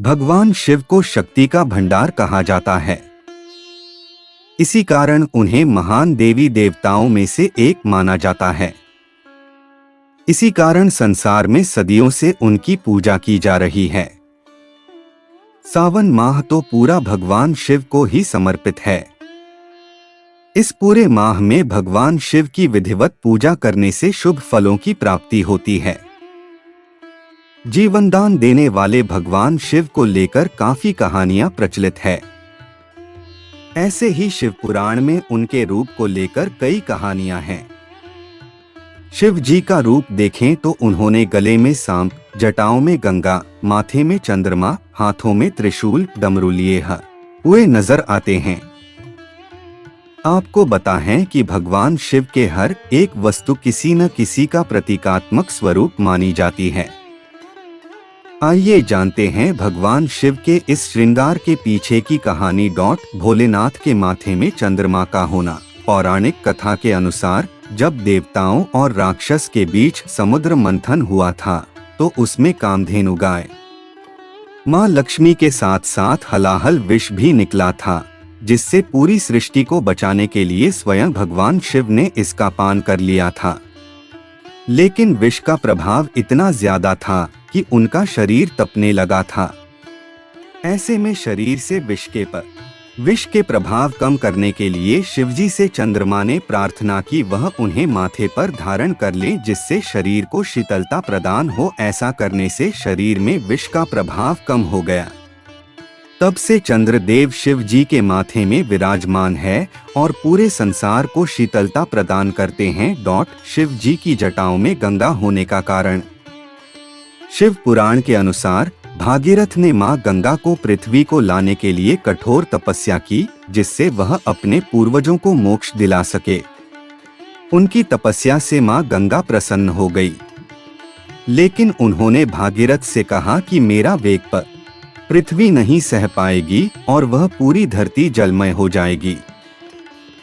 भगवान शिव को शक्ति का भंडार कहा जाता है। इसी कारण उन्हें महान देवी देवताओं में से एक माना जाता है। इसी कारण संसार में सदियों से उनकी पूजा की जा रही है। सावन माह तो पूरा भगवान शिव को ही समर्पित है। इस पूरे माह में भगवान शिव की विधिवत पूजा करने से शुभ फलों की प्राप्ति होती है। जीवनदान देने वाले भगवान शिव को लेकर काफी कहानियां प्रचलित है। ऐसे ही शिव पुराण में उनके रूप को लेकर कई कहानियां हैं। शिव जी का रूप देखें तो उन्होंने गले में सांप, जटाओं में गंगा, माथे में चंद्रमा, हाथों में त्रिशूल, डमरू लिए हुए नजर आते हैं। आपको बता है कि भगवान शिव के हर एक वस्तु किसी न किसी का प्रतीकात्मक स्वरूप मानी जाती है। आइए जानते हैं भगवान शिव के इस श्रृंगार के पीछे की कहानी। भोलेनाथ के माथे में चंद्रमा का होना। पौराणिक कथा के अनुसार जब देवताओं और राक्षस के बीच समुद्र मंथन हुआ था तो उसमें कामधेनु गाय मां लक्ष्मी के साथ साथ हलाहल विष भी निकला था, जिससे पूरी सृष्टि को बचाने के लिए स्वयं भगवान शिव ने इसका पान कर लिया था। लेकिन विष का प्रभाव इतना ज्यादा था कि उनका शरीर तपने लगा था। ऐसे में शरीर से विष के प्रभाव कम करने के लिए शिवजी से चंद्रमा ने प्रार्थना की वह उन्हें माथे पर धारण कर ले, जिससे शरीर को शीतलता प्रदान हो। ऐसा करने से शरीर में विष का प्रभाव कम हो गया। तब से चंद्रदेव शिव जी के माथे में विराजमान है और पूरे संसार को शीतलता प्रदान करते हैं। शिव जी की जटाओं में गंगा होने का कारण। शिव पुराण के अनुसार भागीरथ ने मां गंगा को पृथ्वी को लाने के लिए कठोर तपस्या की, जिससे वह अपने पूर्वजों को मोक्ष दिला सके। उनकी तपस्या से मां गंगा प्रसन्न हो गई, लेकिन उन्होंने भागीरथ से कहा कि मेरा वेग पर पृथ्वी नहीं सह पाएगी और वह पूरी धरती जलमय हो जाएगी।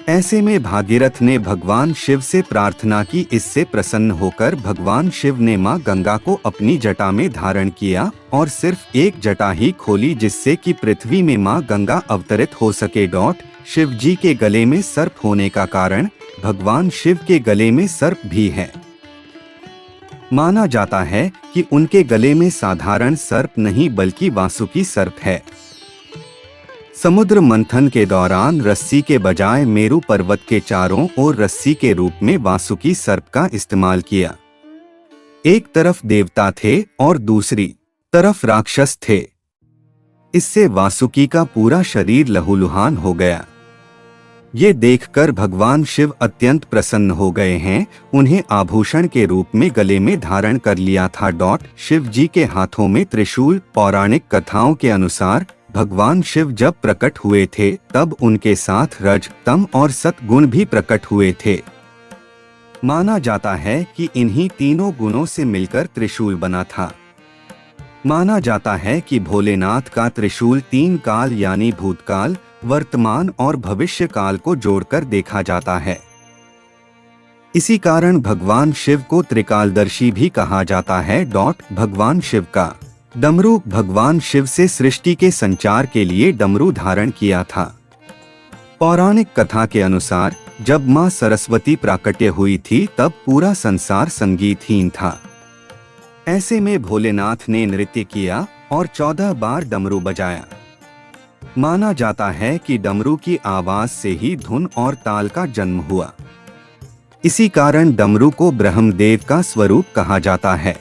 ऐसे में भागीरथ ने भगवान शिव से प्रार्थना की। इससे प्रसन्न होकर भगवान शिव ने मां गंगा को अपनी जटा में धारण किया और सिर्फ एक जटा ही खोली, जिससे कि पृथ्वी में मां गंगा अवतरित हो सके। शिव जी के गले में सर्प होने का कारण भगवान शिव के गले में सर्प भी है। माना जाता है कि उनके गले में साधारण सर्प नहीं बल्कि वासुकी सर्प है। समुद्र मंथन के दौरान रस्सी के बजाय मेरु पर्वत के चारों ओर रस्सी के रूप में वासुकी सर्प का इस्तेमाल किया। एक तरफ देवता थे और दूसरी तरफ राक्षस थे। इससे वासुकी का पूरा शरीर लहूलुहान हो गया। ये देखकर भगवान शिव अत्यंत प्रसन्न हो गए हैं। उन्हें आभूषण के रूप में गले में धारण कर लिया था। शिव जी के हाथों में त्रिशूल। पौराणिक कथाओं के अनुसार भगवान शिव जब प्रकट हुए थे तब उनके साथ रज, तम और सत गुण भी प्रकट हुए थे। माना जाता है कि इन्हीं तीनों गुणों से मिलकर त्रिशूल बना था। माना जाता है कि भोलेनाथ का त्रिशूल 3 काल यानी भूतकाल, वर्तमान और भविष्य काल को जोड़कर देखा जाता है। इसी कारण भगवान शिव को त्रिकालदर्शी भी कहा जाता है। भगवान शिव का डमरू। भगवान शिव से सृष्टि के संचार के लिए डमरू धारण किया था। पौराणिक कथा के अनुसार जब मां सरस्वती प्राकट्य हुई थी तब पूरा संसार संगीतहीन था। ऐसे में भोलेनाथ ने नृत्य किया और 14 बार डमरू बजाया। माना जाता है कि डमरू की आवाज से ही धुन और ताल का जन्म हुआ। इसी कारण डमरू को ब्रह्मदेव का स्वरूप कहा जाता है।